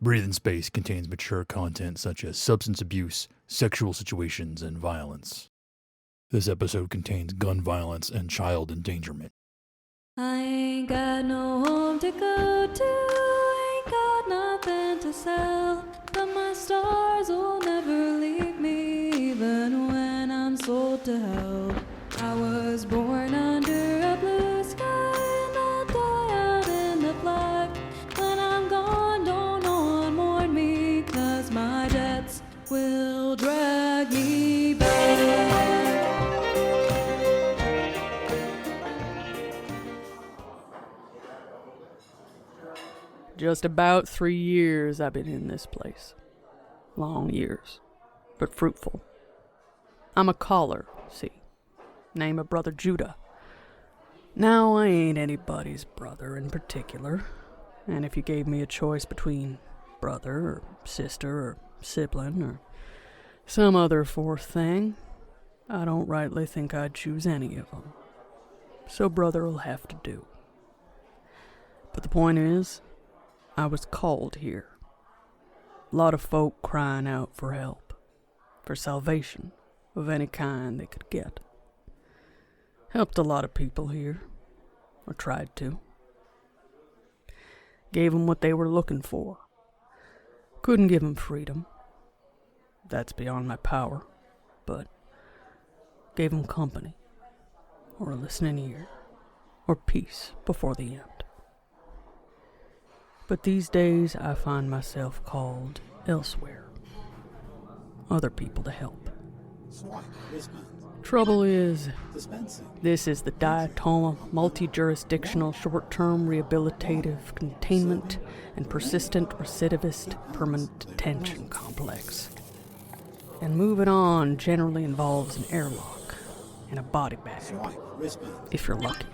Breathing space contains mature content such as substance abuse, sexual situations, and violence. This episode contains gun violence and child endangerment. I ain't got no home to go to, ain't got nothing to sell, but my stars will never leave me, even when I'm sold to hell. I was born under a blue sky, and I'll die out in the black. When I'm gone, don't no one mourn me, 'cause my debts will drag me back. Just about 3 years I've been in this place. Long years, but fruitful. I'm a caller, see. Name of Brother Judah. Now, I ain't anybody's brother in particular, and if you gave me a choice between brother or sister or sibling or some other fourth thing, I don't rightly think I'd choose any of them. So brother'll have to do. But the point is, I was called here. A lot of folk crying out for help, for salvation of any kind they could get. Helped a lot of people here, or tried to. Gave them what they were looking for. Couldn't give them freedom. That's beyond my power, but gave them company, or a listening ear, or peace before the end. But these days I find myself called elsewhere. Other people to help. Trouble is, this is the Diatoma multi-jurisdictional short-term rehabilitative containment and persistent recidivist permanent detention complex. And moving on generally involves an airlock and a body bag, if you're lucky.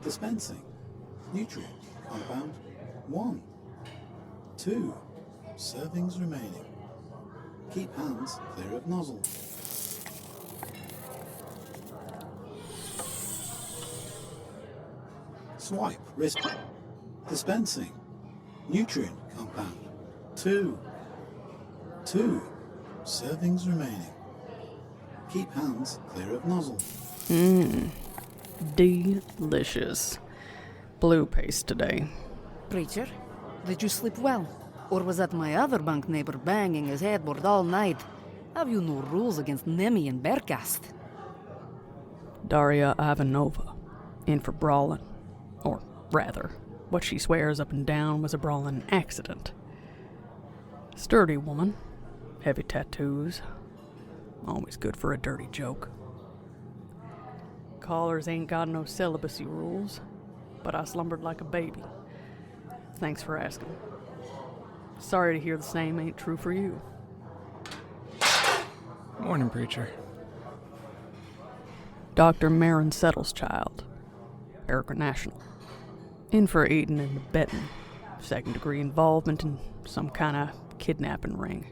Dispensing. Nutrient. Compound. 1. 2. Servings remaining. Keep hands clear of nozzle. Swipe. Wrist. Dispensing. Nutrient. Compound. 2. 2. Servings remaining. Keep hands clear of nozzle. Delicious. Blue paste today. Preacher, did you sleep well? Or was that my other bunk neighbor banging his headboard all night? Have you no rules against Nemi and Berkast? Darya Ivanova, in for brawling. Or rather, what she swears up and down was a brawling accident. Sturdy woman, heavy tattoos, always good for a dirty joke. Callers ain't got no celibacy rules, but I slumbered like a baby. Thanks for asking. Sorry to hear the same ain't true for you. Morning, preacher. Dr. Maron Settleschild, Peregrine National. In for aiding and abetting. Second-degree involvement in some kind of kidnapping ring.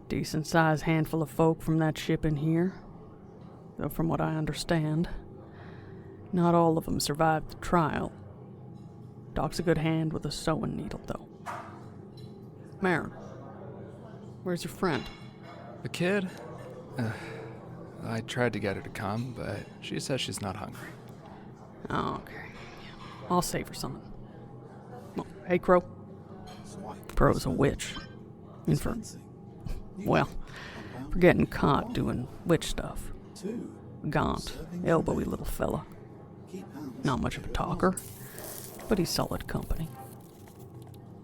Decent-sized handful of folk from that ship in here. Though from what I understand, not all of them survived the trial. Doc's a good hand with a sewing needle, though. Maron, where's your friend? The kid? I tried to get her to come, but she says she's not hungry. Oh, okay. I'll save her something. Oh, hey, Crow. Crow's a witch. In for, well, for getting caught doing witch stuff. Gaunt, elbowy little fella. Not much of a talker, but he's solid company.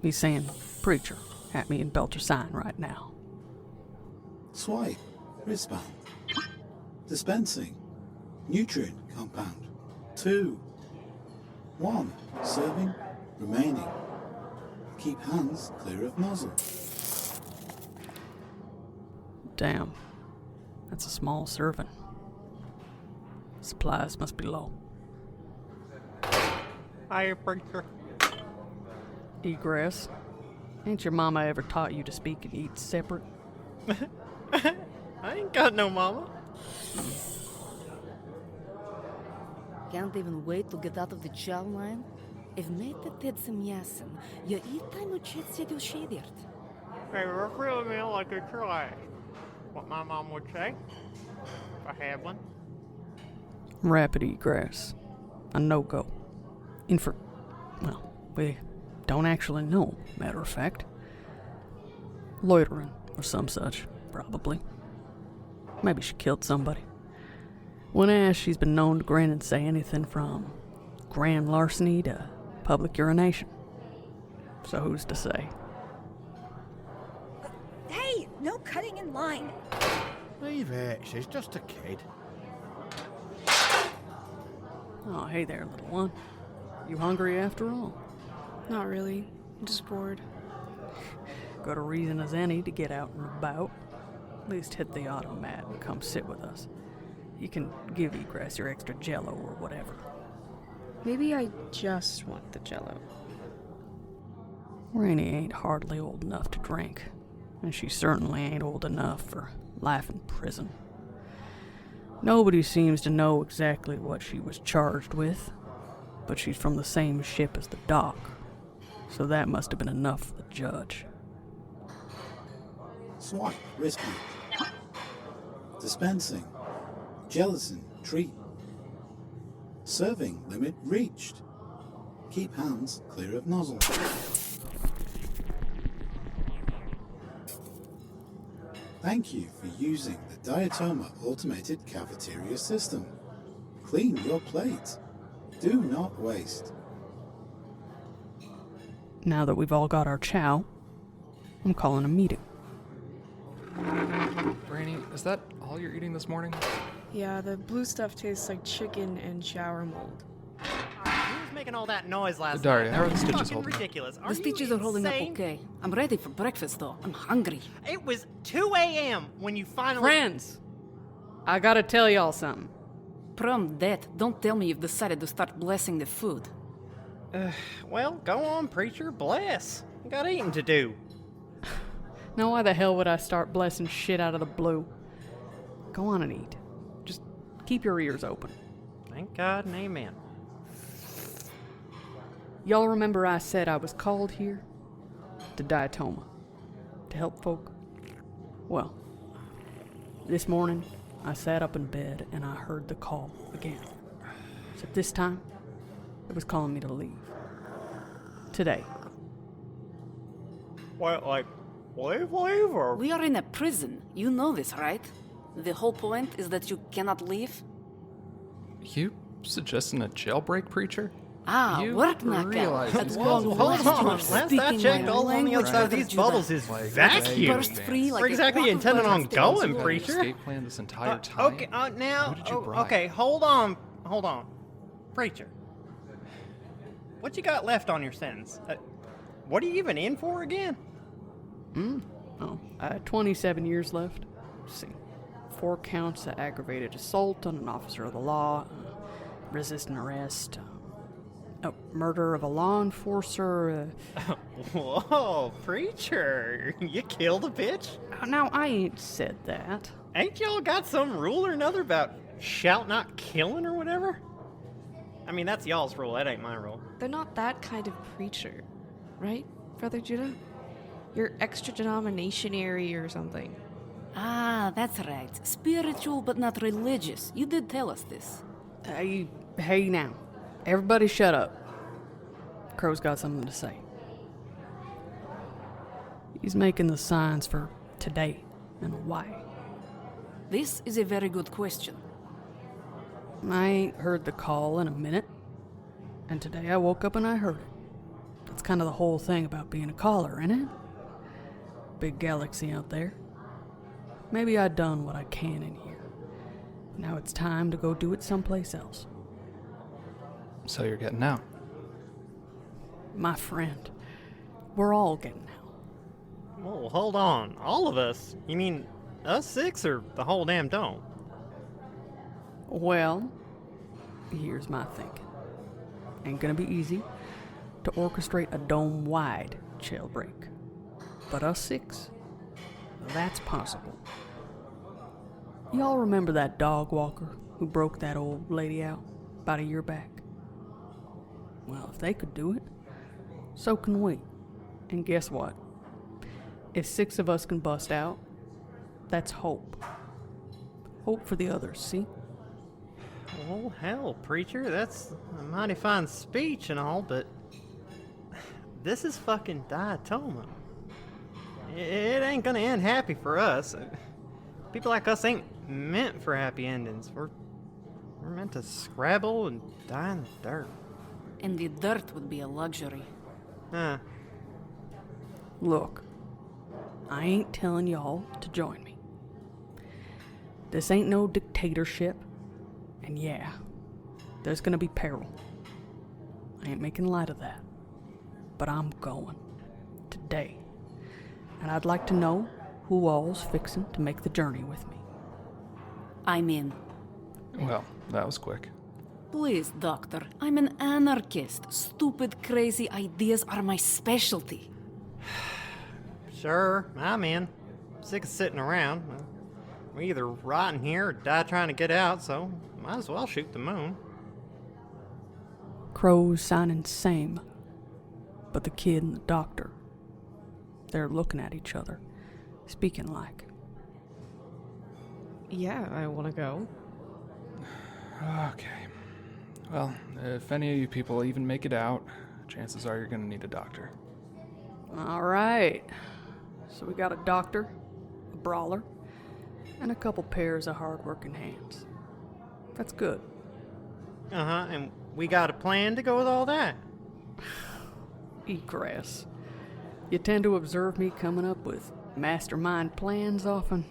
He's saying preacher at me in Belcher sign right now. Swipe. Wristband. Dispensing. Nutrient compound. 2. 1. Serving remaining. Keep hands clear of nozzle. Damn, that's a small serving. Supplies must be low. Hiya, preacher. Egress, ain't your mama ever taught you to speak and eat separate? I ain't got no mama. Can't even wait to get out of the chow line? If mate did some yasin, you eat time of chit said you shaded. They were feeling me like a trash. What my mom would say, if I had one. Rapid egress. A no-go. Well, we don't actually know, matter of fact. Loitering, or some such, probably. Maybe she killed somebody. When asked, she's been known to grin and say anything from grand larceny to public urination. So who's to say? Hey, no cutting in line. Leave it, she's just a kid. Oh, hey there, little one. You hungry after all? Not really. I'm just bored. Got a reason as any to get out and about. At least hit the automat and come sit with us. You can give Egress your extra jello or whatever. Maybe I just want the jello. Rainie ain't hardly old enough to drink, and she certainly ain't old enough for life in prison. Nobody seems to know exactly what she was charged with, but she's from the same ship as the doc, so that must have been enough for the judge. Swipe, wristband. Dispensing. Gelatin, treat. Serving limit reached. Keep hands clear of nozzle. Thank you for using the Diatoma automated cafeteria system. Clean your plate. Do not waste. Now that we've all got our chow, I'm calling a meeting. Rainie, is that all you're eating this morning? Yeah, the blue stuff tastes like chicken and shower mold. Who was making all that noise last Darya, night? how are the That was stitches fucking holding up? ridiculous. The stitches are holding up insane? okay. I'm ready for breakfast though. I'm hungry. It was 2 a.m. when you finally... Friends! I gotta tell y'all something. From that, don't tell me you've decided to start blessing the food. Well, go on, preacher. Bless. You got eating to do. Now why the hell would I start blessing shit out of the blue? Go on and eat. Just keep your ears open. Thank God and amen. Y'all remember I said I was called here? To Diatoma. To help folk? Well, this morning, I sat up in bed and I heard the call again. Except this time, it was calling me to leave. Today. What, like, leave, or... We are in a prison. You know this, right? The whole point is that you cannot leave? You suggesting a jailbreak, preacher? Ah, You work knockout. realize At this long is- last Hold you on. are Last I speaking checked, my all on the language, outside of Brother these Judah. bubbles is Like, vacuum. Burst free like We're a exactly flock of intending on birds. going, Your preacher. escape plan this entire time? Okay, now... Who did you bribe? okay, hold on. Preacher. What you got left on your sentence? What are you even in for again? I had 27 years left. Let's see. 4 counts of aggravated assault on an officer of the law, resisting arrest, murder of a law enforcer. Whoa, preacher. You killed a bitch? Now, I ain't said that. Ain't y'all got some rule or another about shout not killing or whatever? I mean, that's y'all's rule. That ain't my rule. They're not that kind of preacher, right, Brother Judah? You're extra-denominationary or something. Ah, that's right. Spiritual but not religious. You did tell us this. Hey now. Everybody shut up. Crow's got something to say. He's making the signs for today and why. This is a very good question. I ain't heard the call in a minute. And today I woke up and I heard it. That's kind of the whole thing about being a caller, ain't it? Big galaxy out there. Maybe I done what I can in here. Now it's time to go do it someplace else. So you're getting out. My friend, we're all getting out. Whoa, hold on. All of us? You mean us 6 or the whole damn dome? Well, here's my thinking. Ain't gonna be easy to orchestrate a dome-wide jailbreak. But us 6, that's possible. Y'all remember that dog walker who broke that old lady out about a year back? Well, if they could do it, so can we. And guess what? If 6 of us can bust out, that's hope. Hope for the others, see? Well, hell, preacher, that's a mighty fine speech and all, but this is fucking Diatoma. It ain't gonna end happy for us. People like us ain't meant for happy endings. We're meant to scrabble and die in the dirt. And the dirt would be a luxury. Huh. Look, I ain't telling y'all to join me. This ain't no dictatorship. And yeah, there's gonna be peril. I ain't making light of that. But I'm going. Today. And I'd like to know who all's fixin' to make the journey with me. I'm in. Well, that was quick. Please, Doctor. I'm an anarchist. Stupid, crazy ideas are my specialty. Sure, I'm in. Sick of sitting around. We either rot in here or die trying to get out, so might as well shoot the moon. Crow's signing same. But the kid and the doctor, they're looking at each other, speaking like. Yeah, I want to go. Okay. Well, if any of you people even make it out, chances are you're gonna need a doctor. All right. So we got a doctor, a brawler, and a couple pairs of hard-working hands. That's good. Uh-huh, and we got a plan to go with all that. Egress. You tend to observe me coming up with mastermind plans often.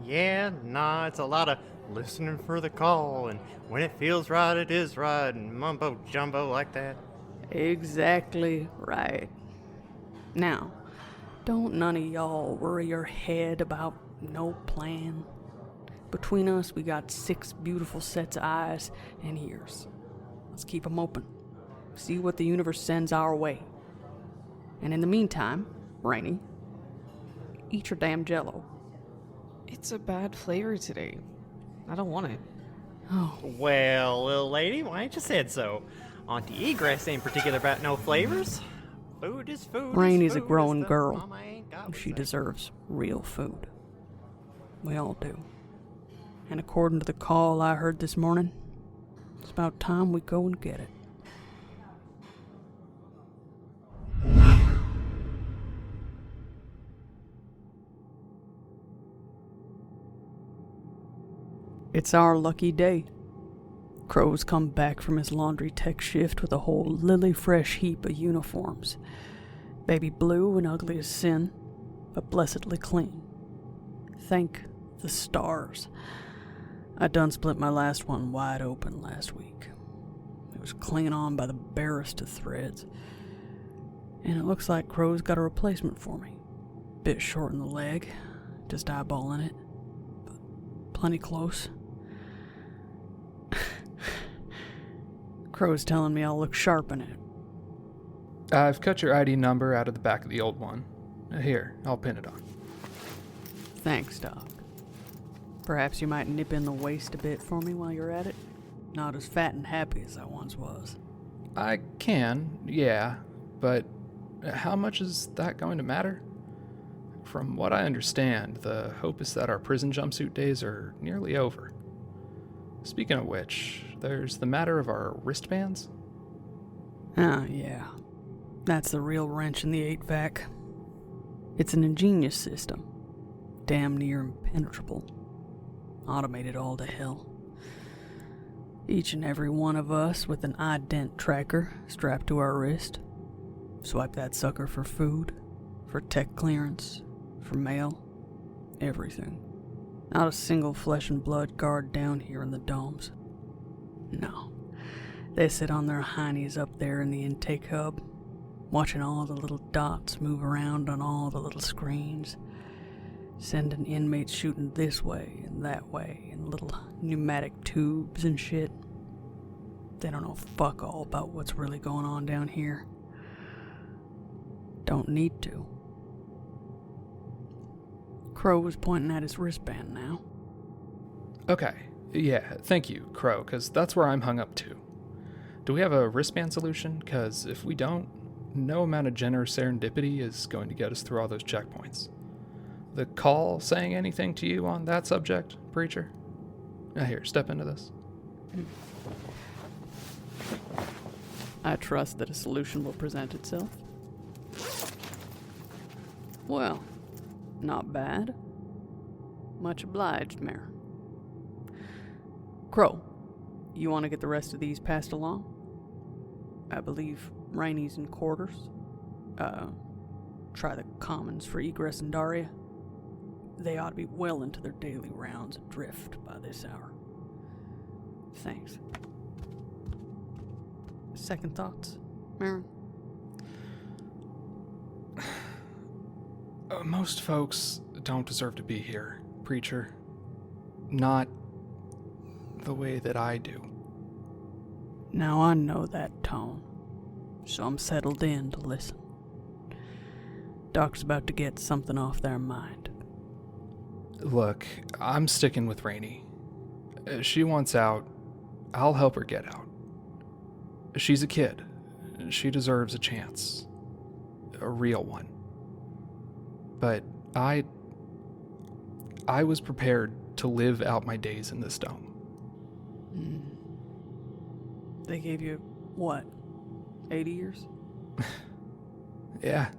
Yeah, nah, it's a lot of listening for the call, and when it feels right, it is right, and mumbo-jumbo like that. Exactly right. Now, don't none of y'all worry your head about no plan. Between us, we got 6 beautiful sets of eyes and ears. Let's keep them open. See what the universe sends our way. And in the meantime, Rainie, eat your damn jello. It's a bad flavor today. I don't want it. Oh, Well, little lady, why ain't you said so? Auntie Egress ain't particular about no flavors. Food is food. Rainie's a food, growing as the girl. mama ain't got would she say. deserves real food. We all do. And according to the call I heard this morning, it's about time we go and get it. It's our lucky day. Crow's come back from his laundry tech shift with a whole lily-fresh heap of uniforms. Baby blue and ugly as sin, but blessedly clean. Thank the stars. I done split my last one wide open last week. It was clinging on by the barest of threads. And it looks like Crow's got a replacement for me. Bit short in the leg, just eyeballing it, but plenty close. Crow's telling me I'll look sharp in it. I've cut your ID number out of the back of the old one. Here, I'll pin it on. Thanks, Doc. Perhaps you might nip in the waist a bit for me while you're at it? Not as fat and happy as I once was. I can, yeah, but how much is that going to matter? From what I understand, the hope is that our prison jumpsuit days are nearly over. Speaking of which, there's the matter of our wristbands. Ah, yeah. That's the real wrench in the 8-vac. It's an ingenious system. Damn near impenetrable. Automated all to hell. Each and every one of us with an ident tracker strapped to our wrist. Swipe that sucker for food, for tech clearance, for mail, everything. Not a single flesh and blood guard down here in the domes. No. They sit on their heinies up there in the intake hub, watching all the little dots move around on all the little screens, sending inmates shooting this way and that way in little pneumatic tubes and shit. They don't know fuck all about what's really going on down here. Don't need to. Crow was pointing at his wristband now. Okay, yeah, thank you, Crow, because that's where I'm hung up too. Do we have a wristband solution? Because if we don't, no amount of generous serendipity is going to get us through all those checkpoints. The call saying anything to you on that subject, Preacher? Here, step into this. I trust that a solution will present itself. Well, not bad. Much obliged, Mayor. Crow, you want to get the rest of these passed along? I believe Rainie's in quarters. Try the commons for Egress and Darya. They ought to be well into their daily rounds adrift by this hour. Thanks. Second thoughts, Maron? Most folks don't deserve to be here, Preacher. Not the way that I do. Now I know that tone, so I'm settled in to listen. Doc's about to get something off their mind. Look, I'm sticking with Rainie. She wants out. I'll help her get out. She's a kid. She deserves a chance. A real one. But I was prepared to live out my days in this dome. They gave you, what, 80 years? Yeah.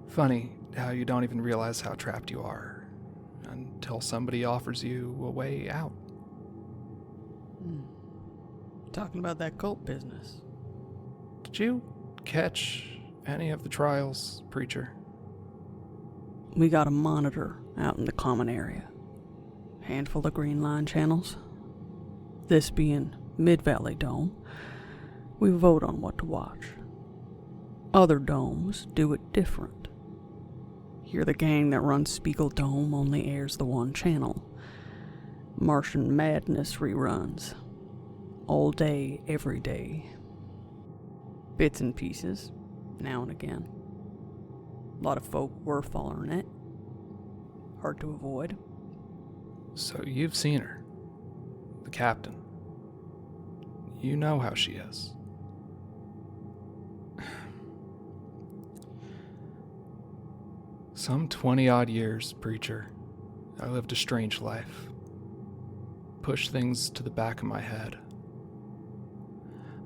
Funny how you don't even realize how trapped you are until somebody offers you a way out. Talking about that cult business. Did you catch any of the trials, Preacher? We got a monitor out in the common area. Handful of green line channels. This being Midvalley Dome, we vote on what to watch. Other domes do it different. Here the gang that runs Spiegel Dome only airs the one channel. Martian Madness reruns. All day, every day. Bits and pieces, now and again. A lot of folk were following it. Hard to avoid. So you've seen her. The captain. You know how she is. Some 20-odd years, Preacher, I lived a strange life. Pushed things to the back of my head.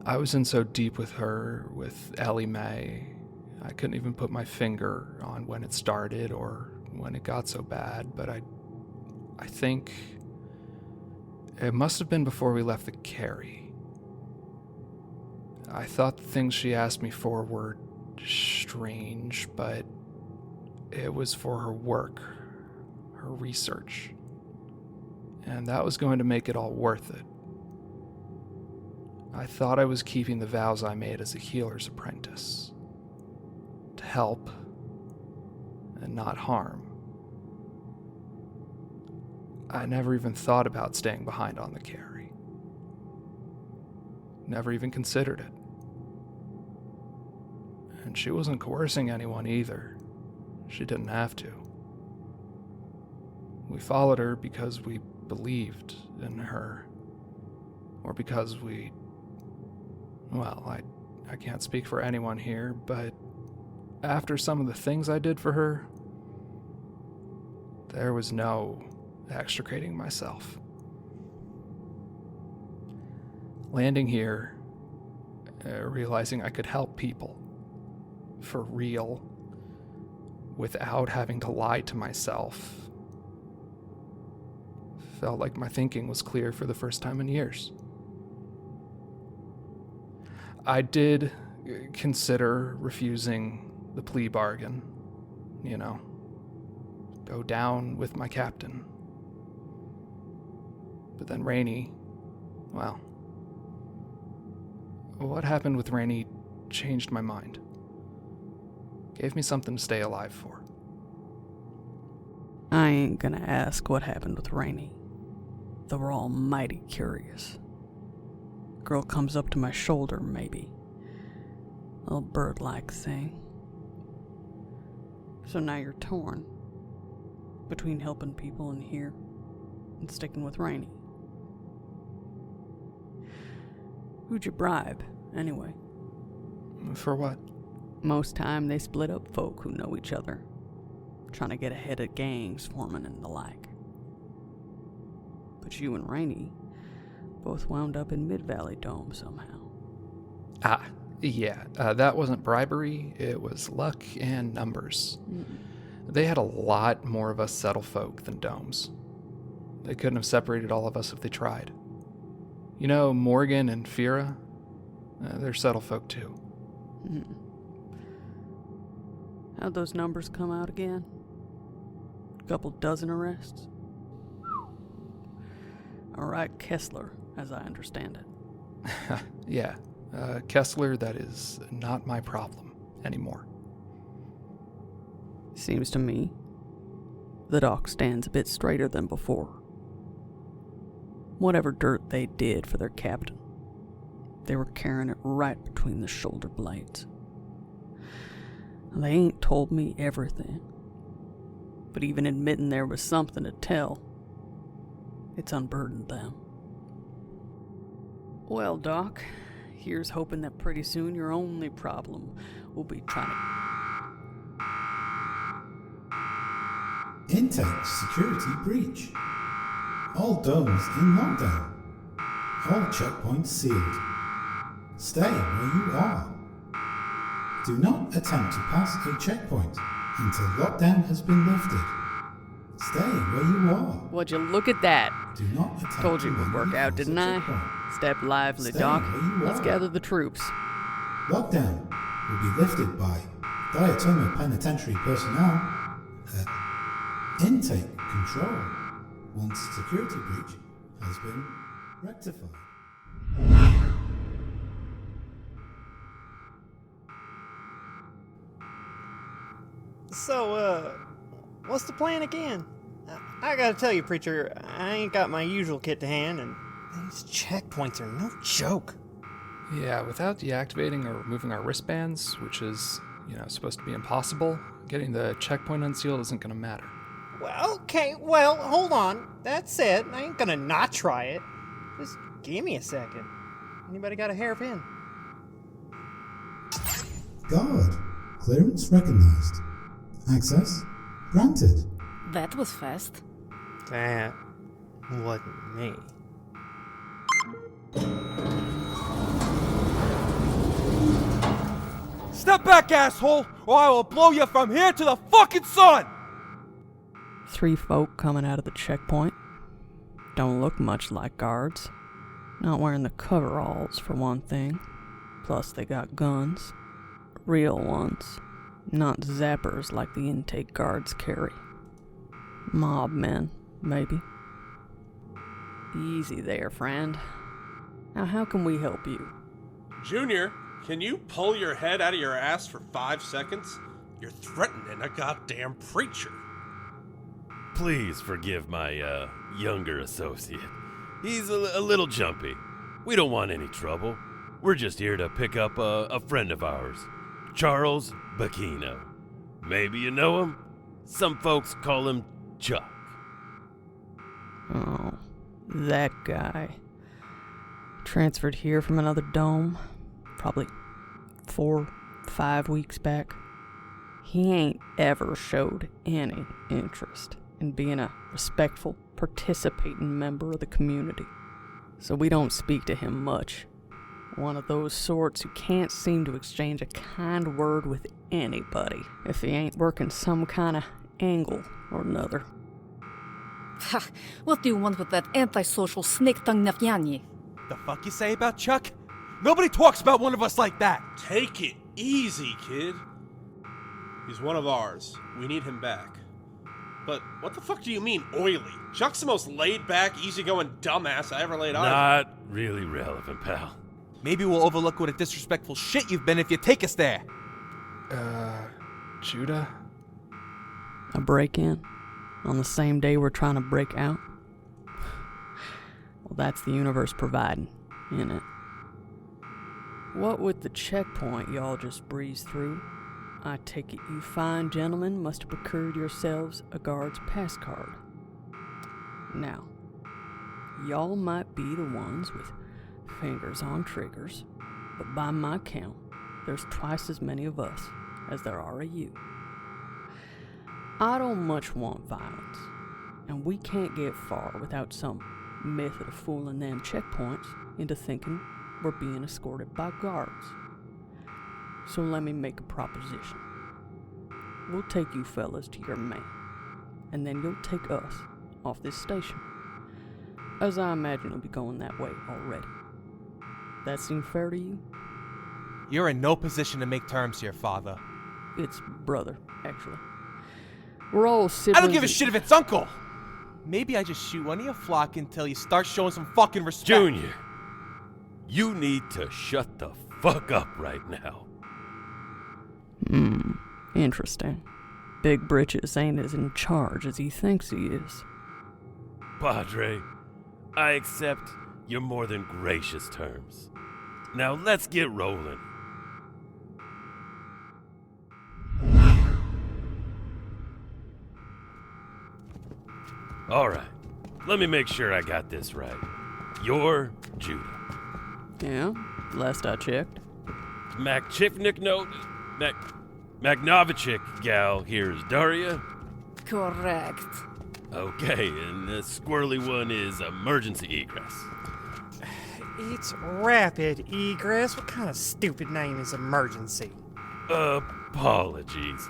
I was in so deep with her, with Ellie Mae, I couldn't even put my finger on when it started or when it got so bad, but I think it must have been before we left the carry. I thought the things she asked me for were strange, but it was for her work, her research, and that was going to make it all worth it. I thought I was keeping the vows I made as a healer's apprentice, to help and not harm. I never even thought about staying behind on the carry. Never even considered it. And she wasn't coercing anyone either. She didn't have to. We followed her because we believed in her. Or because well, I can't speak for anyone here, but after some of the things I did for her, there was no extricating myself. Landing here, realizing I could help people, for real, without having to lie to myself, felt like my thinking was clear for the first time in years. I did consider refusing the plea bargain, go down with my captain. But then Rainie, well, what happened with Rainie changed my mind. Gave me something to stay alive for. I ain't gonna ask what happened with Rainie, though we're all mighty curious. Girl comes up to my shoulder, maybe. Little bird-like thing. So now you're torn between helping people in here and sticking with Rainie. Who'd you bribe, anyway? For what? Most time they split up folk who know each other, trying to get ahead of gangs forming and the like. But you and Rainie both wound up in Midvalley Dome somehow. Yeah, that wasn't bribery, it was luck and numbers. They had a lot more of us settle folk than domes. They couldn't have separated all of us if they tried. You know, Morgan and Hera, they're settle folk too. How'd those numbers come out again? A couple dozen arrests? All right, Kessler, as I understand it. Yeah, Kessler, that is not my problem anymore. Seems to me the dock stands a bit straighter than before. Whatever dirt they did for their captain, they were carrying it right between the shoulder blades. They ain't told me everything, but even admitting there was something to tell, it's unburdened them. Well, Doc, here's hoping that pretty soon your only problem will be trying to... Intake security breach. All domes in lockdown. All checkpoints sealed. Stay where you are. Do not attempt to pass a checkpoint until lockdown has been lifted. Stay where you are. Would you look at that? Do not attempt Told you it to would work out, cross a didn't I? checkpoint. Step lively, Stay Doc. where you Let's are. gather the troops. Lockdown will be lifted by Diatoma Penitentiary personnel at intake control once security breach has been rectified. So, what's the plan again? I gotta tell you, Preacher, I ain't got my usual kit to hand, and these checkpoints are no joke. Yeah, without deactivating or removing our wristbands, which is, supposed to be impossible, getting the checkpoint unsealed isn't gonna matter. Well, okay, well, hold on. That said, I ain't gonna not try it. Just give me a second. Anybody got a hairpin? Guard. Clearance recognized. Access granted. That was fast. That wasn't me. Step back, asshole, or I will blow you from here to the fucking sun! 3 folk coming out of the checkpoint. Don't look much like guards. Not wearing the coveralls, for one thing. Plus they got guns. Real ones. Not zappers like the intake guards carry. Mob men, maybe. Easy there, friend. Now how can we help you? Junior, can you pull your head out of your ass for 5 seconds? You're threatening a goddamn preacher. Please forgive my, younger associate. He's a little jumpy. We don't want any trouble. We're just here to pick up a friend of ours, Charles Bacchino. Maybe you know him? Some folks call him Chuck. Oh, that guy. Transferred here from another dome, probably 4-5 weeks back. He ain't ever showed any interest in being a respectful, participating member of the community. So we don't speak to him much. One of those sorts who can't seem to exchange a kind word with anybody if he ain't working some kind of angle or another. Ha! What do you want with that antisocial snake-tongued Nefyani? The fuck you say about Chuck? Nobody talks about one of us like that! Take it easy, kid. He's one of ours. We need him back. But what the fuck do you mean, oily? Chuck's the most laid-back, easygoing dumbass I ever laid eyes on. Not really relevant, pal. Maybe we'll overlook what a disrespectful shit you've been if you take us there. Judah? A break-in? On the same day we're trying to break out? Well, that's the universe providing, isn't it? What with the checkpoint y'all just breezed through, I take it you fine gentlemen must have procured yourselves a guard's pass card. Now, y'all might be the ones with Fingers on triggers, but by my count, there's twice as many of us as there are of you. I don't much want violence, and we can't get far without some method of fooling them checkpoints into thinking we're being escorted by guards. So let me make a proposition. We'll take you fellas to your man, and then you'll take us off this station, as I imagine you'll be going that way already. That seem fair to you? You're in no position to make terms here, Father. It's brother, actually. We're all siblings. I don't give a shit if it's uncle! Maybe I just shoot one of your flock until you start showing some fucking respect. Junior, you need to shut the fuck up right now. Interesting. Big Britches ain't as in charge as he thinks he is. Padre, I accept your more than gracious terms. Now let's get rolling. All right, let me make sure I got this right. You're Judah. Yeah, last I checked. Magnovichik gal here's Darya. Correct. Okay, and the squirrely one is emergency egress. It's rapid egress. What kind of stupid name is emergency? Apologies.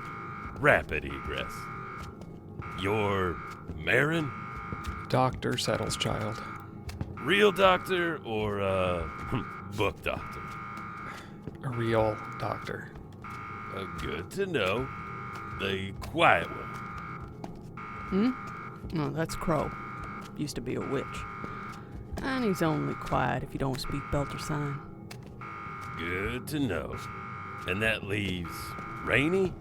Rapid egress. You're Maron? Dr. Settleschild. Real doctor or, book doctor? A real doctor. Good to know. The quiet one. Oh, that's Crow. Used to be a witch. And he's only quiet if you don't speak Belter sign. Good to know. And that leaves Rainie?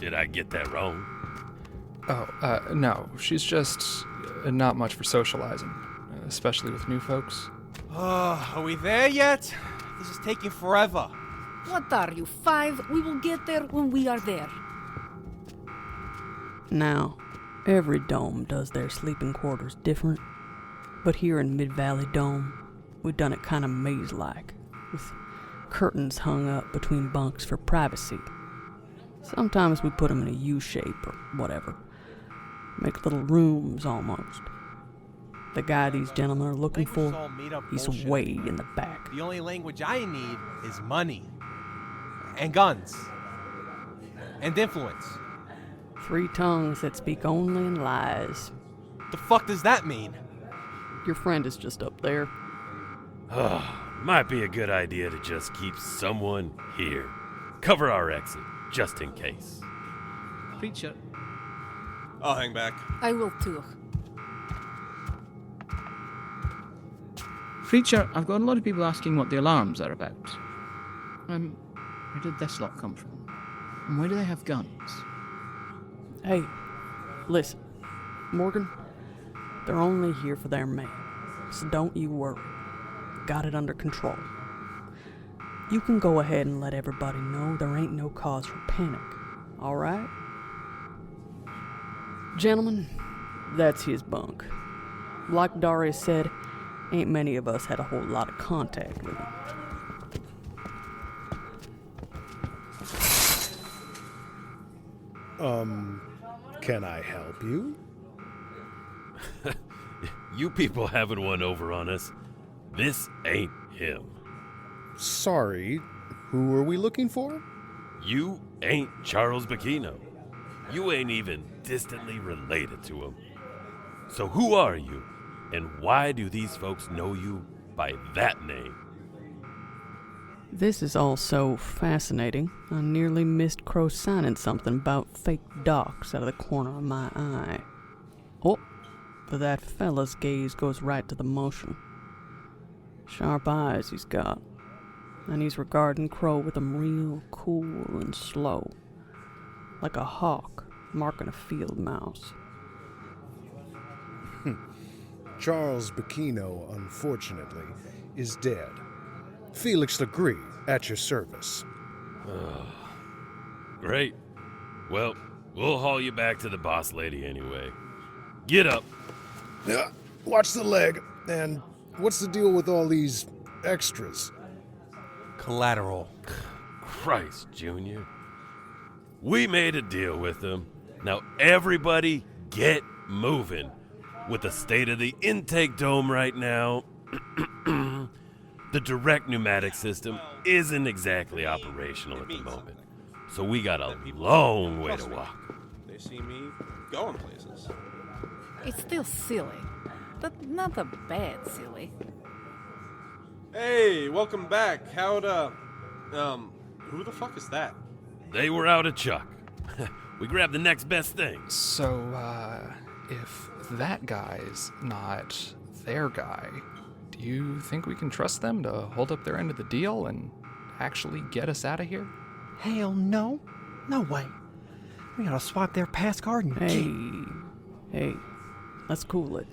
Did I get that wrong? No. She's just not much for socializing, especially with new folks. Are we there yet? This is taking forever. What are you, 5? We will get there when we are there. Now, every dome does their sleeping quarters different, but here in Midvalley Dome, we've done it kind of maze-like, with curtains hung up between bunks for privacy. Sometimes we put them in a U-shape or whatever. Make little rooms almost. The guy these gentlemen are looking for, he's way in the back. The only language I need is money. And guns. And influence. 3 tongues that speak only in lies. The fuck does that mean? Your friend is just up there. Might be a good idea to just keep someone here. Cover our exit, just in case. Preacher. I'll hang back. I will too. Preacher, I've got a lot of people asking what the alarms are about. Where did this lot come from? And why do they have guns? Hey, listen, Morgan, they're only here for their man, so don't you worry. Got it under control. You can go ahead and let everybody know there ain't no cause for panic, alright? Gentlemen, that's his bunk. Like Darya said, ain't many of us had a whole lot of contact with him. Can I help you? You people having one over on us. This ain't him. Sorry, who are we looking for? You ain't Charles Bacchino. You ain't even distantly related to him. So who are you, and why do these folks know you by that name? This is all so fascinating, I nearly missed Crow signing something about fake docs out of the corner of my eye. Oh, but that fella's gaze goes right to the motion. Sharp eyes he's got, and he's regarding Crow with them real cool and slow, like a hawk marking a field mouse. Charles Bacchino, unfortunately, is dead. Felix Legree, at your service. Great. Well, we'll haul you back to the boss lady anyway. Get up. Watch the leg. And what's the deal with all these extras? Collateral. Christ, Junior. We made a deal with them. Now everybody get moving. With the state of the intake dome right now, the direct pneumatic system isn't exactly operational at the moment. So we got a long way to walk. They see me going places. It's still silly, but not a bad silly. Hey, welcome back. Who the fuck is that? They were out of Chuck. We grabbed the next best thing. So, if that guy's not their guy, do you think we can trust them to hold up their end of the deal and actually get us out of here? Hell no. No way. We gotta swipe their pass card and Hey, let's cool it.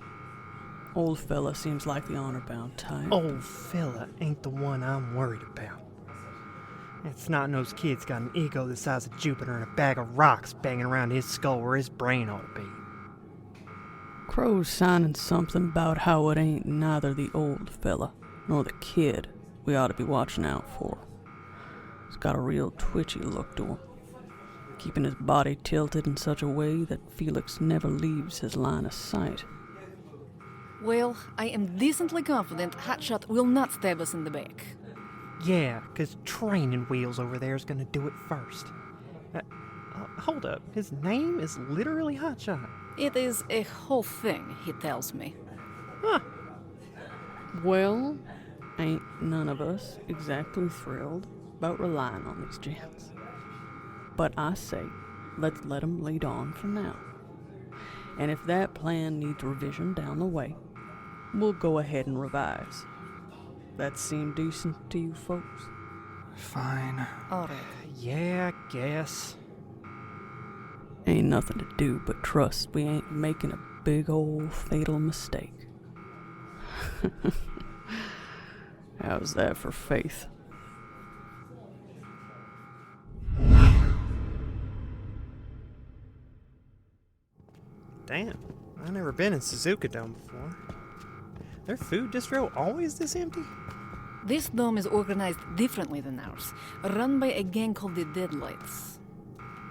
Old fella seems like the honor-bound type. Old fella ain't the one I'm worried about. That snot-nosed kid's got an ego the size of Jupiter and a bag of rocks banging around his skull where his brain ought to be. Crow's signing something about how it ain't neither the old fella nor the kid we ought to be watching out for. He's got a real twitchy look to him, keeping his body tilted in such a way that Felix never leaves his line of sight. Well, I am decently confident Hotshot will not stab us in the back. Yeah, 'cause Training Wheels over there is gonna do it first. Hold up, his name is literally Hotshot. It is a whole thing, he tells me. Huh. Well, ain't none of us exactly thrilled about relying on these gents. But I say, let's let 'em lead on for now. And if that plan needs revision down the way, we'll go ahead and revise. That seem decent to you folks? Fine. Alright. Yeah, I guess. Ain't nothing to do but trust we ain't making a big old fatal mistake. How's that for faith? Damn, I've never been in Suzuka Dome before. Their food distro always this empty? This dome is organized differently than ours, run by a gang called the Deadlights.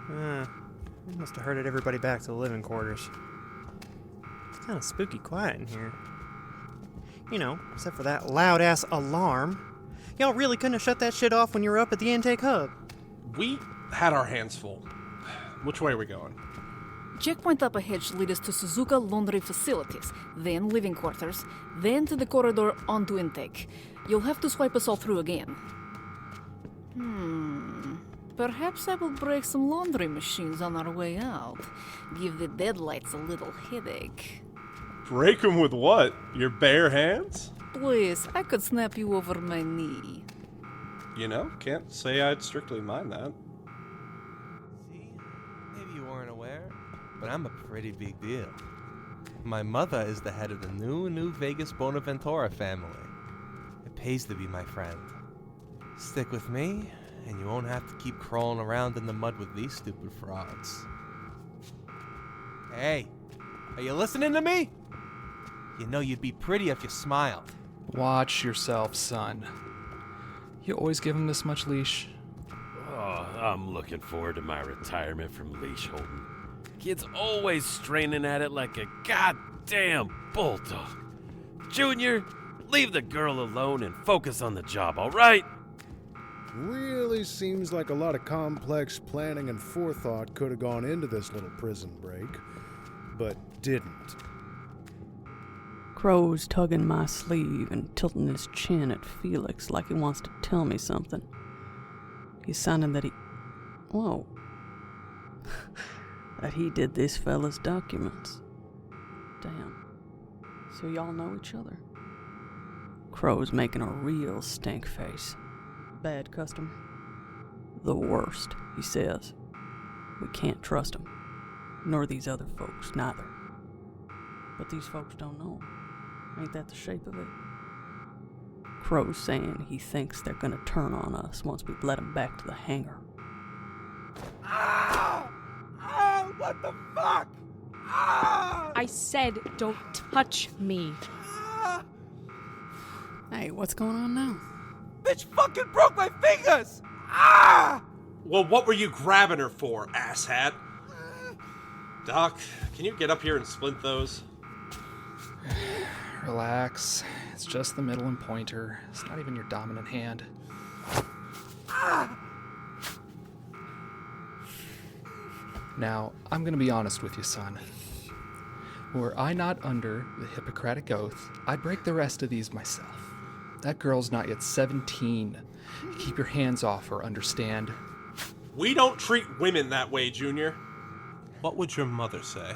They must have herded everybody back to the living quarters. It's kind of spooky quiet in here. You know, except for that loud-ass alarm. Y'all really couldn't have shut that shit off when you were up at the intake hub. We had our hands full. Which way are we going? Checkpoint up ahead should lead us to Suzuka laundry facilities, then living quarters, then to the corridor onto intake. You'll have to swipe us all through again. Perhaps I will break some laundry machines on our way out. Give the Deadlights a little headache. Break them with what? Your bare hands? Please, I could snap you over my knee. You know, can't say I'd strictly mind that. See? Maybe you weren't aware, but I'm a pretty big deal. My mother is the head of the new Vegas Bonaventura family. It pays to be my friend. Stick with me, and you won't have to keep crawling around in the mud with these stupid frauds. Hey, are you listening to me? You know you'd be pretty if you smiled. Watch yourself, son. You always give him this much leash? Oh, I'm looking forward to my retirement from leash holding. Kid's always straining at it like a goddamn bulldog. Junior, leave the girl alone and focus on the job, all right? Really seems like a lot of complex planning and forethought could have gone into this little prison break, but didn't. Crow's tugging my sleeve and tilting his chin at Felix like he wants to tell me something. He's sounding that he... Whoa. That he did this fella's documents. Damn. So y'all know each other? Crow's making a real stink face. Bad customer. The worst, he says. We can't trust him. Nor these other folks, neither. But these folks don't know him. Ain't that the shape of it? Crow's saying he thinks they're gonna turn on us once we let him back to the hangar. Ah! Ah! What the fuck? Ah! I said don't touch me. Ah! Hey, what's going on now? Bitch fucking broke my fingers! Ah! Well, what were you grabbing her for, asshat? Doc, can you get up here and splint those? Relax. It's just the middle and pointer. It's not even your dominant hand. Now, I'm gonna be honest with you, son. Were I not under the Hippocratic Oath, I'd break the rest of these myself. That girl's not yet 17. Keep your hands off her, understand? We don't treat women that way, Junior. What would your mother say?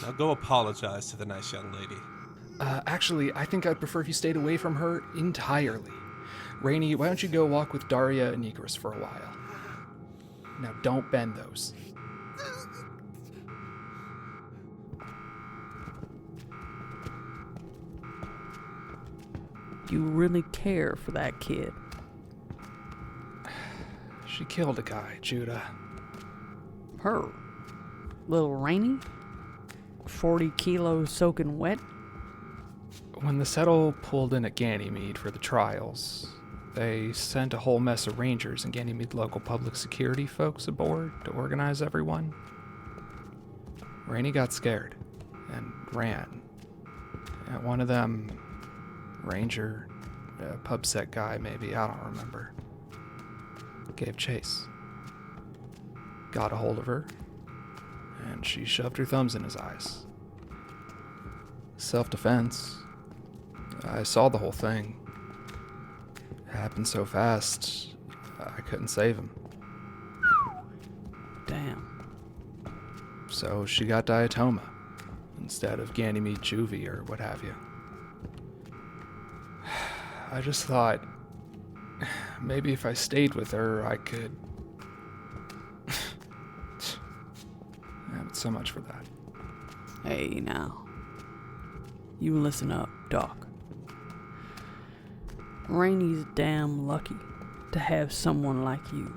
Now go apologize to the nice young lady. Actually, I think I'd prefer if you stayed away from her entirely. Rainie, why don't you go walk with Darya and Egress for a while? Now don't bend those. You really care for that kid. She killed a guy, Judah. Her? Little Rainie? 40 kilos soaking wet? When the Settle pulled in at Ganymede for the trials, they sent a whole mess of rangers and Ganymede local public security folks aboard to organize everyone. Rainie got scared and ran. And one of them, ranger, pub set guy maybe, I don't remember, gave chase. Got a hold of her, and she shoved her thumbs in his eyes. Self-defense. I saw the whole thing. It happened so fast, I couldn't save him. Damn. So she got Diatoma instead of Ganymede Juvie or what have you. I just thought maybe if I stayed with her, I could. Yeah, but so much for that. Hey, now. You listen up, Doc. Rainie's damn lucky to have someone like you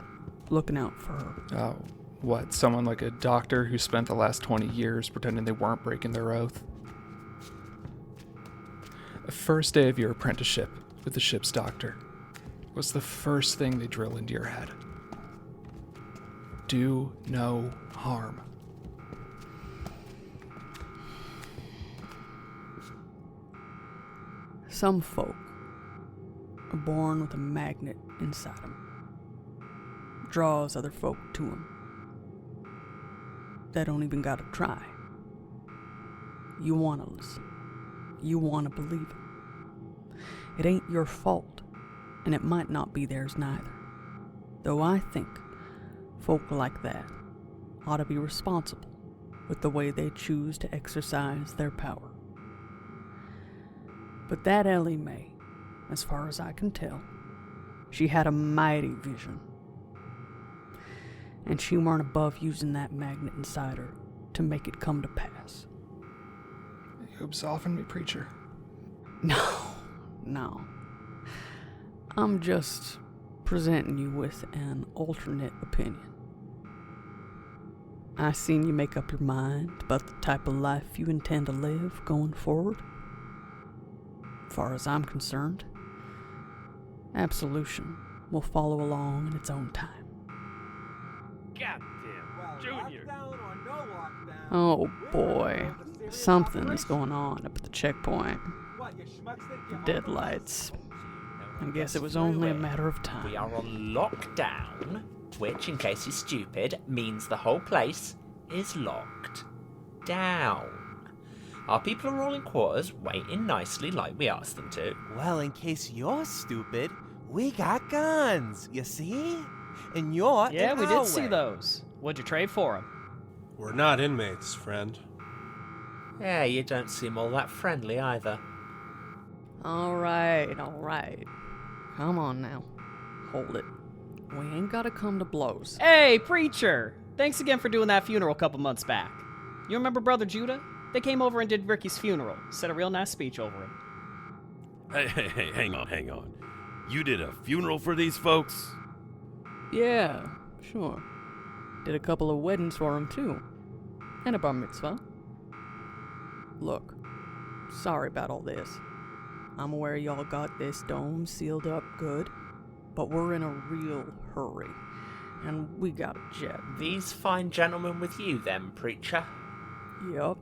looking out for her. Oh, what? Someone like a doctor who spent the last 20 years pretending they weren't breaking their oath? The first day of your apprenticeship with the ship's doctor was the first thing they drill into your head. Do no harm. Some folk are born with a magnet inside them. Draws other folk to them. They don't even gotta try. You wanna listen. You wanna believe it. It ain't your fault, and it might not be theirs neither. Though I think folk like that ought to be responsible with the way they choose to exercise their power. But that Ellie Mae, as far as I can tell, she had a mighty vision. And she weren't above using that magnet inside her to make it come to pass. You absolving me, preacher? No. I'm just presenting you with an alternate opinion. I seen you make up your mind about the type of life you intend to live going forward. As far as I'm concerned, absolution will follow along in its own time. Goddamn, Junior. Oh boy, something is going on up at the checkpoint. Deadlights. I guess it was only a matter of time. We are on lockdown, which, in case you're stupid, means the whole place is locked down. Our people are all in quarters, waiting nicely like we asked them to. Well, in case you're stupid, we got guns, you see? And you're Yeah, in we our did see way. those. What'd you trade for them? We're not inmates, friend. Yeah, you don't seem all that friendly either. Alright. Come on now. Hold it. We ain't gotta come to blows. Hey, preacher! Thanks again for doing that funeral a couple months back. You remember Brother Judah? They came over and did Ricky's funeral. Said a real nice speech over him. Hey, hang on. You did a funeral for these folks? Yeah, sure. Did a couple of weddings for him too. And a bar mitzvah. Look, sorry about all this. I'm aware y'all got this dome sealed up good, but we're in a real hurry, and we got a jet. These fine gentlemen with you, then, preacher? Yup.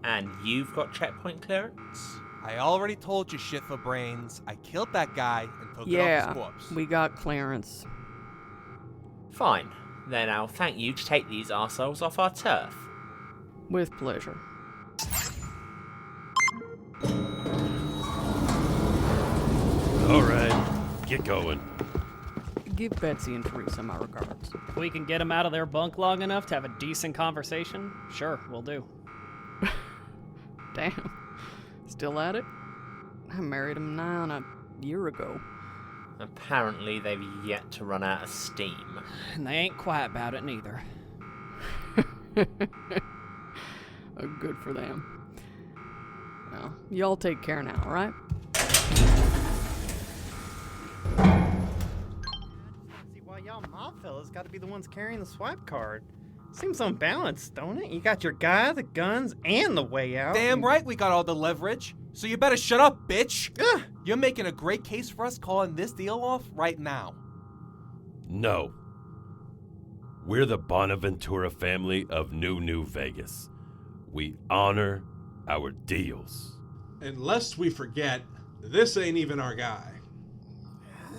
And you've got checkpoint clearance? I already told you, shit for brains. I killed that guy and took it off Yeah, his corpse. we got clearance. Fine. Then I'll thank you to take these arseholes off our turf. With pleasure. All right, get going. Give Betsy and Teresa my regards. If we can get them out of their bunk long enough to have a decent conversation, sure, we'll do. Damn. Still at it? I married him nigh on a year ago. Apparently they've yet to run out of steam. And they ain't quiet about it neither. Good for them. Well, y'all take care now, alright? See why y'all mob fellas gotta be the ones carrying the swipe card. Seems unbalanced, don't it? You got your guy, the guns, and the way out. Damn right we got all the leverage. So you better shut up, bitch. Ugh. You're making a great case for us calling this deal off right now. No. We're the Bonaventura family of New Vegas. We honor our deals. And lest we forget, this ain't even our guy.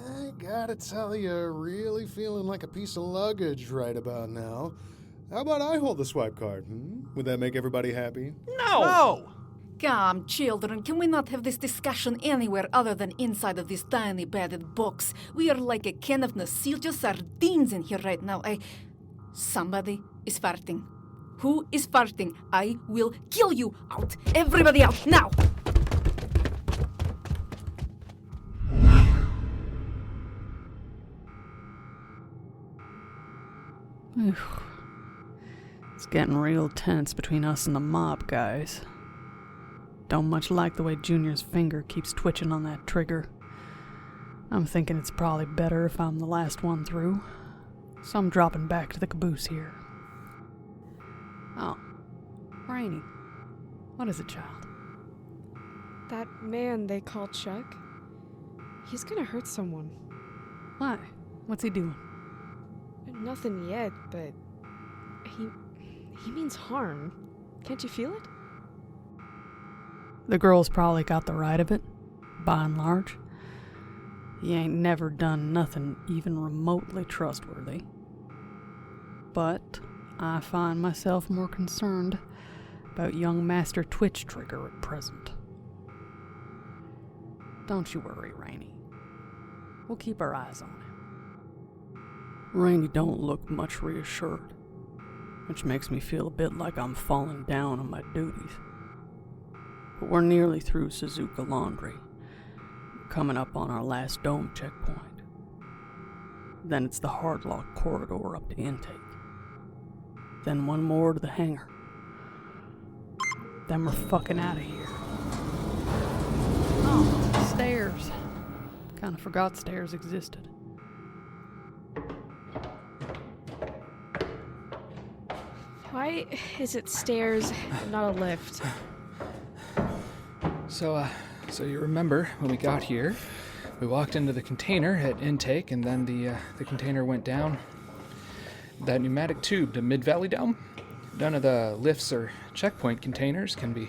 I gotta tell you, really feeling like a piece of luggage right about now. How about I hold the swipe card? Would that make everybody happy? No! Come, children, can we not have this discussion anywhere other than inside of this tiny padded box? We are like a can of Nasilja sardines in here right now. Somebody is farting. Who is farting? I will kill you! Out! Everybody out, now! It's getting real tense between us and the mob guys. Don't much like the way Junior's finger keeps twitching on that trigger. I'm thinking it's probably better if I'm the last one through. So I'm dropping back to the caboose here. Oh, Rainie. What is it, child? That man they call Chuck, he's gonna hurt someone. Why? What's he doing? Nothing yet, but he means harm. Can't you feel it? The girl's probably got the right of it, by and large. He ain't never done nothing even remotely trustworthy. But I find myself more concerned about young Master Twitch Trigger at present. Don't you worry, Rainie. We'll keep our eyes on him. Rainie don't look much reassured, which makes me feel a bit like I'm falling down on my duties. But we're nearly through Suzuka Laundry, coming up on our last dome checkpoint. Then it's the hardlock corridor up to intake. Then one more to the hangar. Then we're fucking out of here. Oh, stairs. Kinda forgot stairs existed. Why is it stairs and not a lift? So you remember when we got here, we walked into the container at intake, and then the container went down that pneumatic tube to Midvalley Dome. None of the lifts or checkpoint containers can be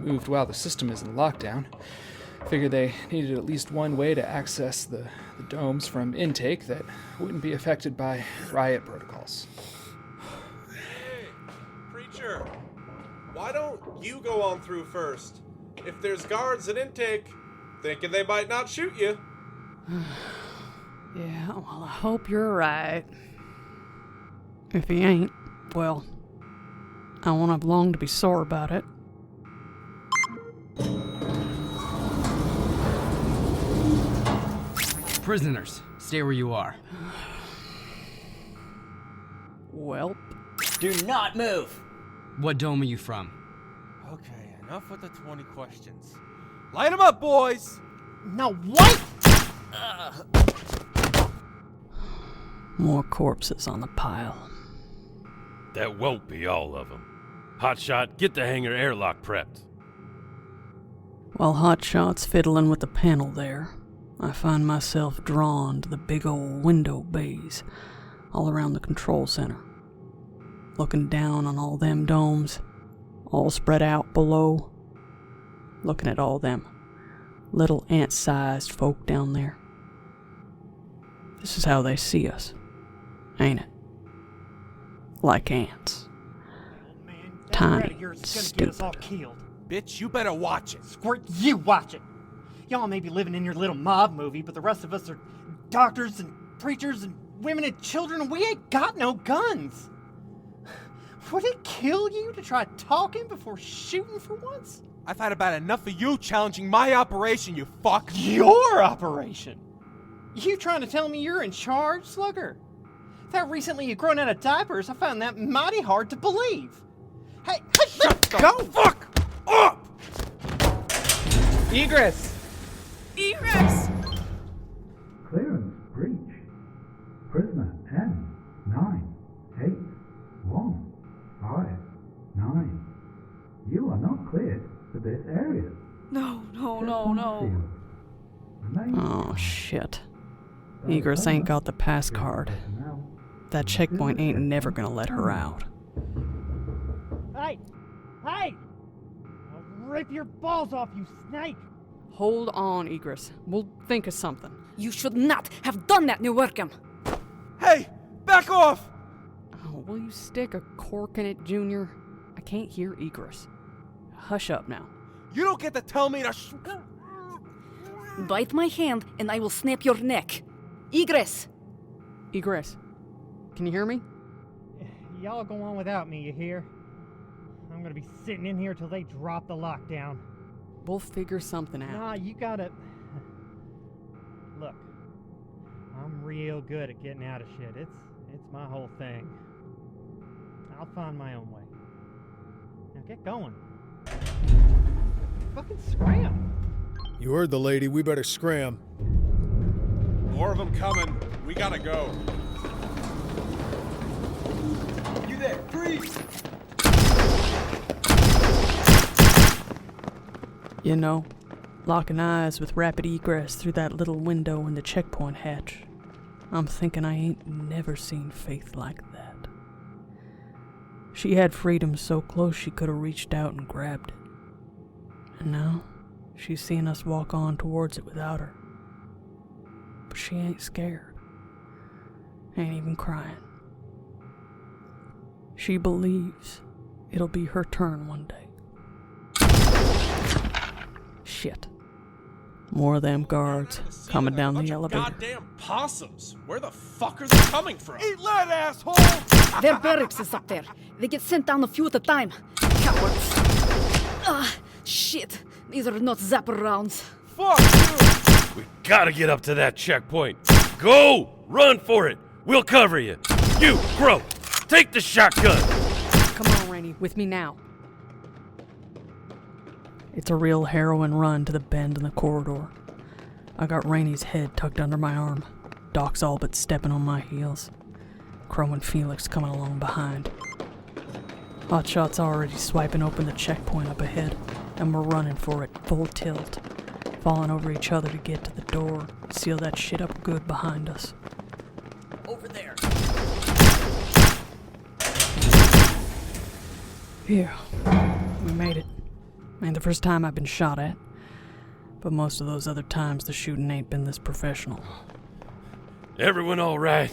moved while the system is in lockdown. Figured they needed at least one way to access the domes from intake that wouldn't be affected by riot protocols. Hey, Preacher, why don't you go on through first? If there's guards at intake, thinking they might not shoot you. Yeah, well, I hope you're right. If he ain't, well, I won't have long to be sore about it. Prisoners, stay where you are. Welp. Do not move! What dome are you from? Okay, enough with the 20 questions. Light 'em up, boys! No, what? More corpses on the pile. That won't be all of them. Hotshot, get the hangar airlock prepped. While Hotshot's fiddling with the panel there, I find myself drawn to the big old window bays all around the control center. Looking down on all them domes, all spread out below. Looking at all them little ant-sized folk down there. This is how they see us, ain't it? Like ants. Tiny, stupid. Bitch, you better watch it. Squirt, you watch it. Y'all may be living in your little mob movie, but the rest of us are doctors and preachers and women and children, and we ain't got no guns. Would it kill you to try talking before shooting for once? I've had about enough of you challenging my operation, you fuck. Your operation? You trying to tell me you're in charge, Slugger? That recently you've grown out of diapers, I found that mighty hard to believe. Hey, shut the fuck up! Egress! Egress! Clearance breach. Prisoner N98159. You are not cleared for this area. No. Oh, shit. Egress ain't got the pass card. That checkpoint ain't never gonna let her out. Hey! I'll rip your balls off, you snake! Hold on, Egress. We'll think of something. You should not have done that, Newarkham. Hey! Back off! Oh, will you stick a cork in it, Junior? I can't hear Egress. Hush up now. You don't get to tell me to Bite my hand and I will snap your neck. Egress! Egress, can you hear me? Y'all go on without me, you hear? I'm gonna be sitting in here till they drop the lockdown. We'll figure something out. Nah, you gotta... Look, I'm real good at getting out of shit. It's my whole thing. I'll find my own way. Now get going. Fucking scram! You heard the lady, we better scram. More of them coming. We gotta go. You there, freeze! You know, locking eyes with rapid egress through that little window in the checkpoint hatch. I'm thinking I ain't never seen Faith like that. She had freedom so close she could have reached out and grabbed it. And now, she's seeing us walk on towards it without her. But she ain't scared. Ain't even crying. She believes it'll be her turn one day. Shit. More of them guards coming down the elevator. Goddamn possums! Where the fuck are they coming from? Eat lead, asshole! Their barracks is up there. They get sent down a few at a time. Cowards. Ah, shit. These are not zapper rounds. Fuck you! We gotta get up to that checkpoint. Go! Run for it! We'll cover you. You, Crow, take the shotgun. Come on, Rainie, with me now. It's a real harrowing run to the bend in the corridor. I got Rainie's head tucked under my arm. Doc's all but stepping on my heels. Crow and Felix coming along behind. Hotshot's already swiping open the checkpoint up ahead, and we're running for it full tilt, falling over each other to get to the door, seal that shit up good behind us. Over there. Phew. We made it. Ain't the first time I've been shot at. But most of those other times the shooting ain't been this professional. Everyone all right?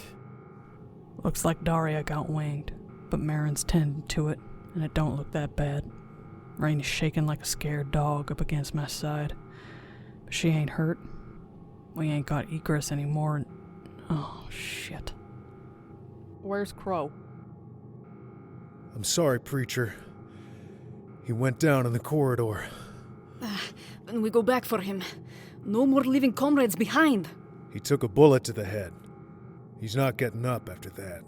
Looks like Darya got winged, but Maron's tending to it, and it don't look that bad. Rainie's shaking like a scared dog up against my side. But she ain't hurt. We ain't got Egress anymore, and... oh, shit. Where's Crow? I'm sorry, Preacher. He went down in the corridor. Then we go back for him. No more leaving comrades behind. He took a bullet to the head. He's not getting up after that.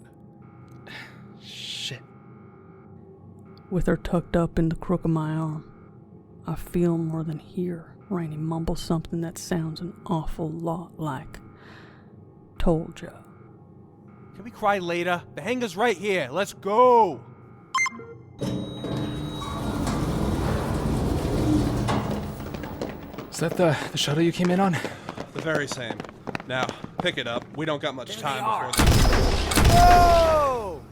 Shit. With her tucked up in the crook of my arm, I feel more than hear Rainie mumble something that sounds an awful lot like, "Told ya." Can we cry later? The hangar's right here. Let's go! Is that the shuttle you came in on? The very same. Now, pick it up. We don't got much time before this. Whoa!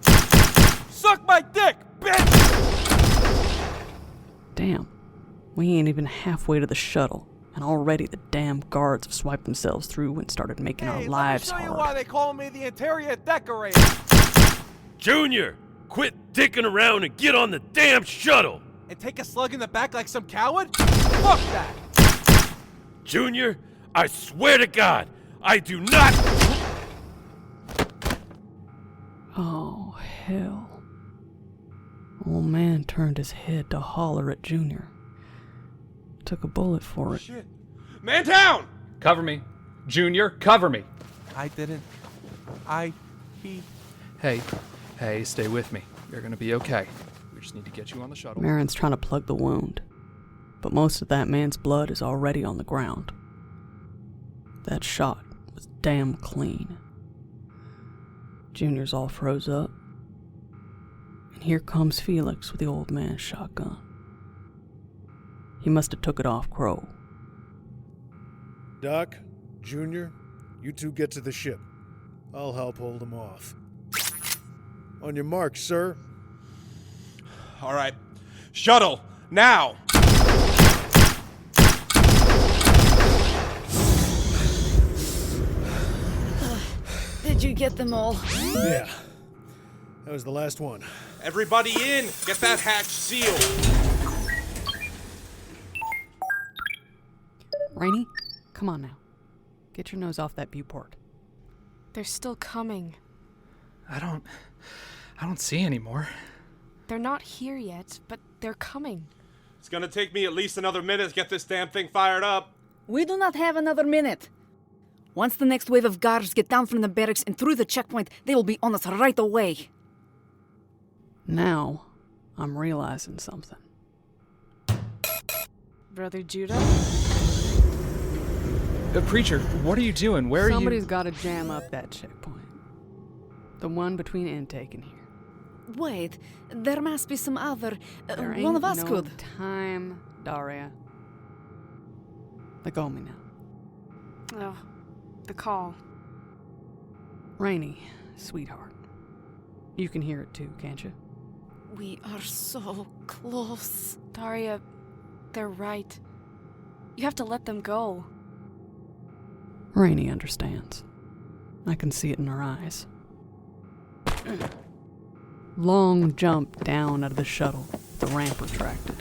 Suck my dick, bitch! Damn, we ain't even halfway to the shuttle, and already the damn guards have swiped themselves through and started making our lives Let me show you hard. why they call me the interior decorator. Junior, quit dicking around and get on the damn shuttle! And take a slug in the back like some coward? Fuck that! Junior, I swear to God, I do not... Oh, hell. Old man turned his head to holler at Junior. Took a bullet for it. Shit. Man down! Cover me. Junior, cover me. I didn't. Hey, stay with me. You're gonna be okay. We just need to get you on the shuttle. Maron's trying to plug the wound, but most of that man's blood is already on the ground. That shot was damn clean. Junior's all froze up. And here comes Felix with the old man's shotgun. He must have took it off Crow. Doc, Junior, you two get to the ship. I'll help hold them off. On your mark, sir. All right. Shuttle, now! Did you get them all? Yeah. That was the last one. Everybody in! Get that hatch sealed! Rainie, come on now. Get your nose off that viewport. They're still coming. I don't see any more. They're not here yet, but they're coming. It's gonna take me at least another minute to get this damn thing fired up. We do not have another minute. Once the next wave of guards get down from the barracks and through the checkpoint, they will be on us right away. Now, I'm realizing something. Brother Judah? Preacher, what are you doing? Where are you? Somebody's got to jam up that checkpoint. The one between intake and here. Wait, there must be some other... There one ain't of us no could. time, Darya. Let go of me now. Oh, the call. Rainie, sweetheart. You can hear it too, can't you? We are so close. Darya, they're right. You have to let them go. Rainie understands. I can see it in her eyes. Long jump down out of the shuttle, the ramp retracted.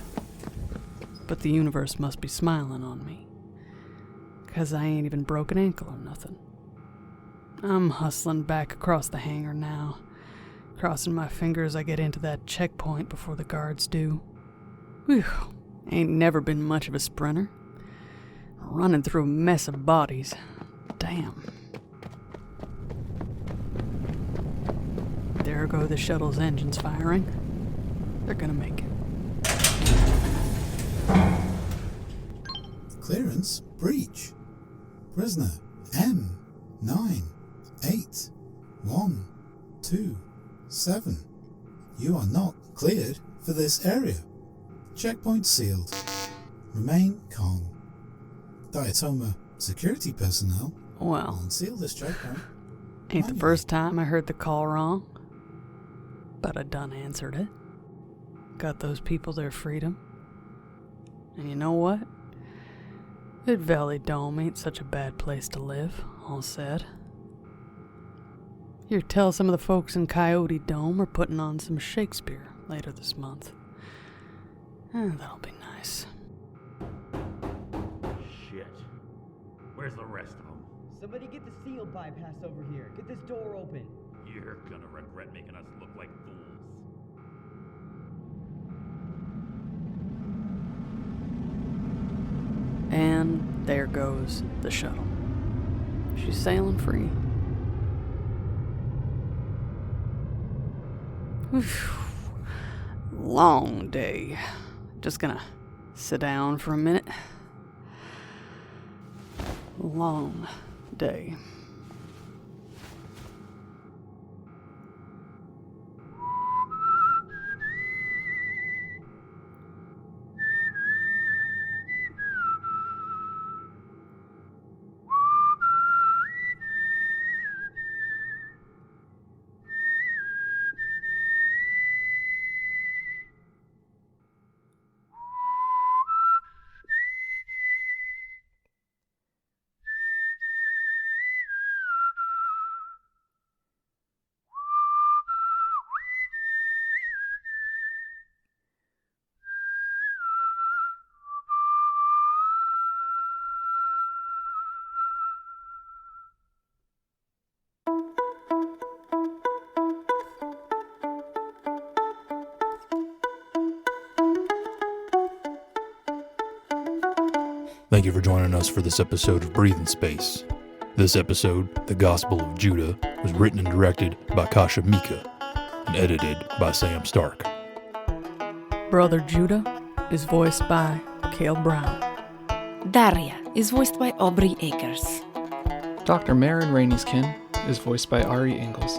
But the universe must be smiling on me. 'Cause I ain't even broke an ankle or nothing. I'm hustling back across the hangar now, crossing my fingers I get into that checkpoint before the guards do. Whew, ain't never been much of a sprinter. Running through a mess of bodies. Damn. There go the shuttle's engines firing. They're gonna make it. Clearance breach. Prisoner M98127. You are not cleared for this area. Checkpoint sealed. Remain calm. Diatoma security personnel Well, unseal this checkpoint. ain't the first time I heard the call wrong. But I done answered it. Got those people their freedom. And you know what? Midvalley Dome ain't such a bad place to live, all said. Here, tell some of the folks in Coyote Dome are putting on some Shakespeare later this month. That'll be nice. Shit. Where's the rest of them? Somebody get the seal bypass over here. Get this door open. You're gonna regret making us look like fools. And there goes the shuttle. She's sailing free. Whew. Long day. Just gonna sit down for a minute. Long day. Thank you for joining us for this episode of Breathing Space. This episode, The Gospel of Judah, was written and directed by Kasha Mika and edited by Sam Stark. Brother Judah is voiced by Kale Brown. Darya is voiced by Aubrey Akers. Dr. Maron Rainie's kin is voiced by Ari Ingalls.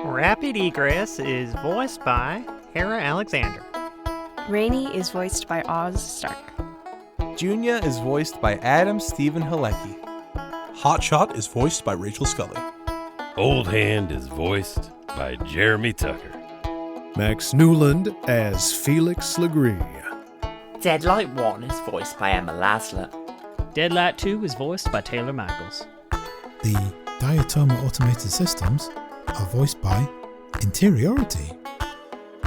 Rapid Egress is voiced by Hera Alexander. Rainie is voiced by Oz Stark. Junior is voiced by Adam Stephen Halecki. Hotshot is voiced by Rachel Scully. Old Hand is voiced by Jeremy Tucker. Max Newland as Felix Legree. Deadlight 1 is voiced by Emma Laslett. Deadlight 2 is voiced by Taylor Michaels. The Diatoma automated systems are voiced by Interiority.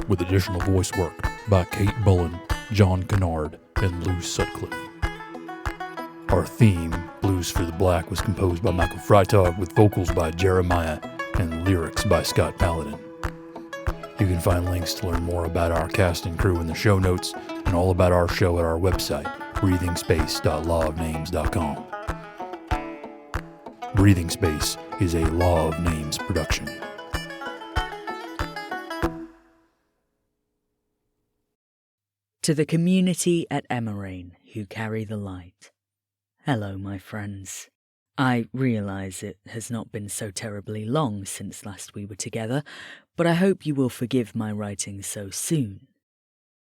With additional voice work by Kate Bullen, John Kennard, and Lou Sutcliffe. Our theme, Blues for the Black, was composed by Michael Freitag with vocals by Jeremiah and lyrics by Scott Paladin. You can find links to learn more about our cast and crew in the show notes and all about our show at our website, breathingspace.lawofnames.com. Breathing Space is a Law of Names production. To the community at Emarain who carry the light. Hello, my friends. I realise it has not been so terribly long since last we were together, but I hope you will forgive my writing so soon.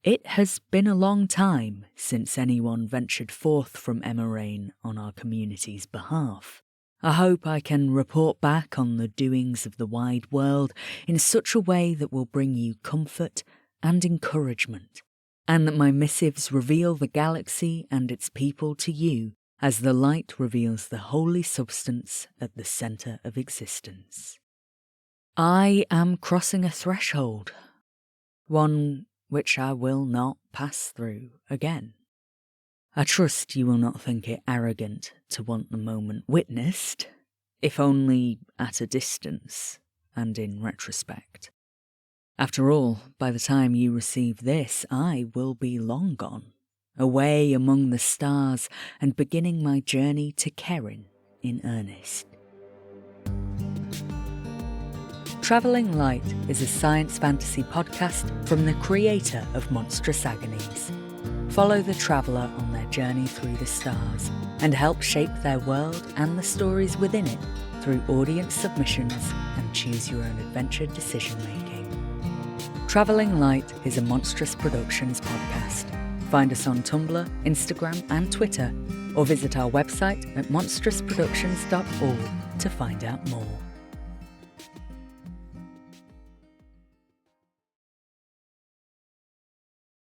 It has been a long time since anyone ventured forth from Emarain on our community's behalf. I hope I can report back on the doings of the wide world in such a way that will bring you comfort and encouragement, and that my missives reveal the galaxy and its people to you as the light reveals the holy substance at the centre of existence. I am crossing a threshold, one which I will not pass through again. I trust you will not think it arrogant to want the moment witnessed, if only at a distance and in retrospect. After all, by the time you receive this, I will be long gone, away among the stars and beginning my journey to Kerin in earnest. Travelling Light is a science fantasy podcast from the creator of Monstrous Agonies. Follow the traveller on their journey through the stars and help shape their world and the stories within it through audience submissions and choose-your-own-adventure decision-making. Travelling Light is a Monstrous Productions podcast. Find us on Tumblr, Instagram and Twitter, or visit our website at monstrousproductions.org to find out more.